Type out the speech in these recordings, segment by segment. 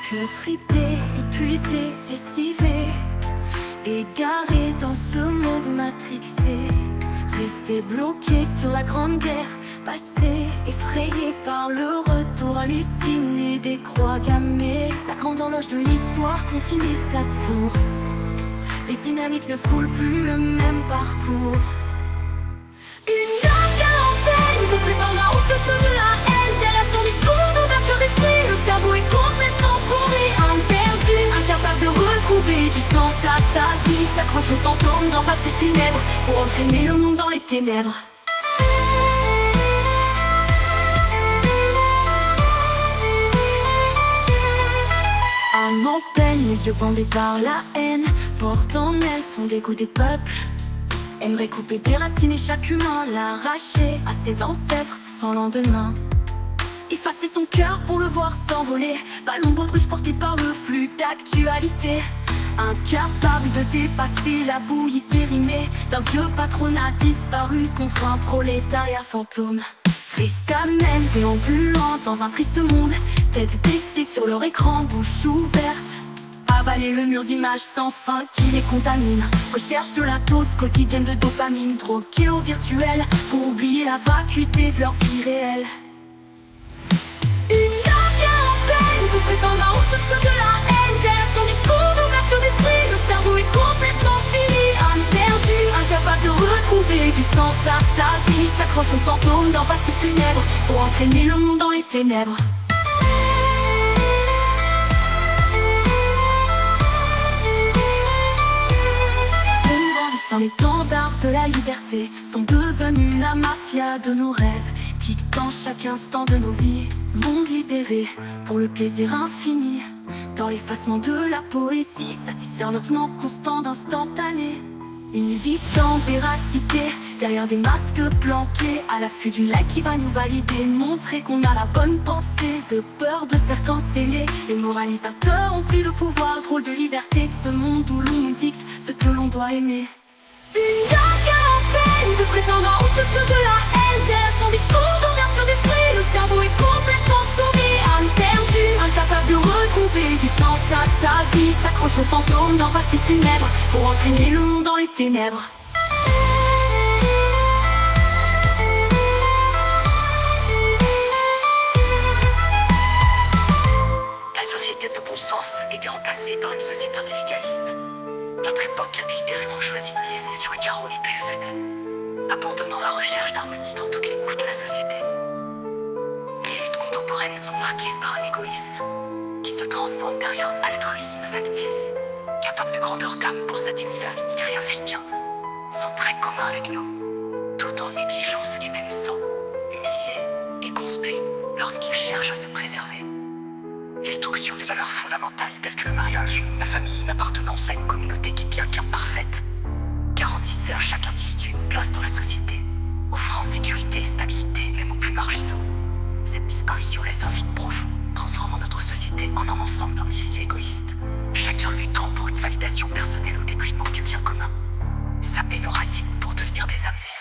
Que fripé, épuisé, lessivé, égaré dans ce monde matrixé, resté bloqué sur la grande guerre passée, effrayé par le retour halluciné des croix gammées. La grande horloge de l'histoire continue sa course, les dynamiques ne foulent plus le même parcours. Une âme en peine, vous prétendra au cheveu de la haine. Derrière son discours d'ouverture d'esprit, le cerveau est complètement pourri. Un perdu, incapable de retrouver du sens à sa vie, s'accroche au fantôme d'un passé funèbre pour entraîner le monde dans les ténèbres. Âme en peine, les yeux bandés par la haine, porte en elle son dégoût des peuples. Aimerait couper, déraciner chaque humain, l'arracher à ses ancêtres sans lendemain. Effacer son cœur pour le voir s'envoler, ballon baudruche porté par le flux d'actualité. Incapable de dépasser la bouillie périmée d'un vieux patronat disparu contre un prolétariat fantôme. Triste amène, déambulant dans un triste monde, tête baissée sur leur écran, bouche ouverte. Avaler le mur d'images sans fin qui les contamine. Recherche de la dose quotidienne de dopamine, drogués au virtuel pour oublier la vacuité de leur vie réelle. Une âme bien en peine, vous prétendra au cheveu de la haine. Derrière son discours d'ouverture d'esprit, le cerveau est complètement fini. Âme perdue, incapable de retrouver du sens à sa vie, s'accroche au fantôme d'un passé funèbre pour entraîner le monde dans les ténèbres. Sans l'étendard de la liberté, sont devenus la mafia de nos rêves, dictant chaque instant de nos vies. Monde libéré pour le plaisir infini, dans l'effacement de la poésie, satisfaire notre manque constant d'instantané. Une vie sans véracité, derrière des masques planqués, à l'affût du like qui va nous valider, montrer qu'on a la bonne pensée, de peur de se faire canceller. Les moralisateurs ont pris le pouvoir, drôle de liberté de ce monde où l'on nous dicte ce que l'on doit aimer. Une âme en peine, de prétendant au cheveu de la haine. Derrière son discours d'ouverture d'esprit, le cerveau est complètement soumis. Âme perdue, incapable de retrouver du sens à sa vie, s'accroche au fantôme d'un passé funèbre pour entraîner le monde dans les ténèbres. La société de bon sens était remplacée par une société individualiste. Notre époque a délibérément choisi de laisser sur le carreau les plus faibles, abandonnant la recherche d'harmonie dans toutes les couches de la société. Les luttes contemporaines sont marquées par un égoïsme qui se transcende derrière un altruisme factice, capable de grandeur d'âme pour satisfaire l'immigré africain, sont très communs avec nous, tout en négligeant ceux du même sang, humiliés et conspués lorsqu'ils cherchent à se préserver. Destruction des valeurs fondamentales telles que le mariage, la famille, l'appartenance à une communauté qui, bien qu'imparfaite, garantissait à chaque individu une place dans la société, offrant sécurité et stabilité même aux plus marginaux. Cette disparition laisse un vide profond, transformant notre société en un ensemble d'individus égoïstes, chacun luttant pour une validation personnelle au détriment du bien commun, saper nos racines pour devenir des âmes sœurs.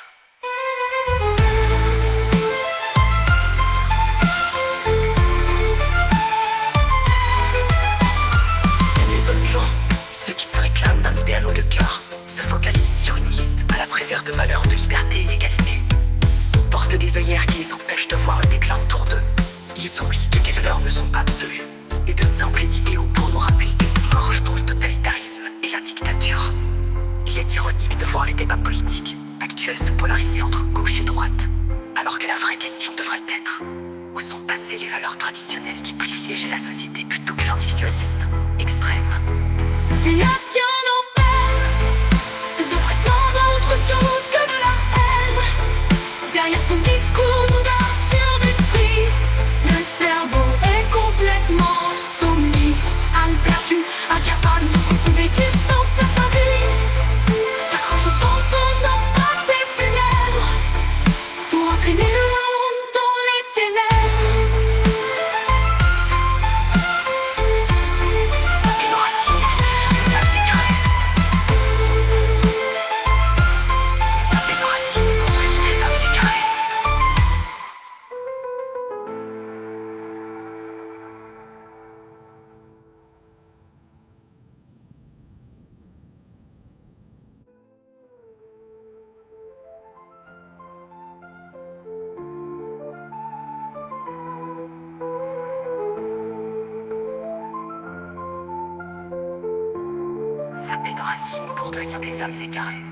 Ceux qui se réclament d'un idéal haut de cœur se focalisent sur une liste à la prévère de valeurs de liberté et d'égalité. Ils portent des œillères qui les empêchent de voir le déclin autour d'eux. Ils oublient que les valeurs ne sont pas absolues, et de simples idéaux pour nous rappeler que nous rejetons le totalitarisme et la dictature. Il est ironique de voir les débats politiques actuels se polariser entre gauche et droite, alors que la vraie question devrait être: où sont passées les valeurs traditionnelles qui privilégient la société plutôt que l'individualisme extrême? Une âme bien en peine, de prétendre à autre chose que de la haine. Derrière son discours d'ouverture d'esprit, le cerveau est complètement soumis. Âme perdue, incapable de retrouver du sens à sa vie, s'accroche au fantôme d'un passé funèbre pour entraîner le monde dans les ténèbres. Saper nos racines, sapées de racines pour devenir des âmes égarées.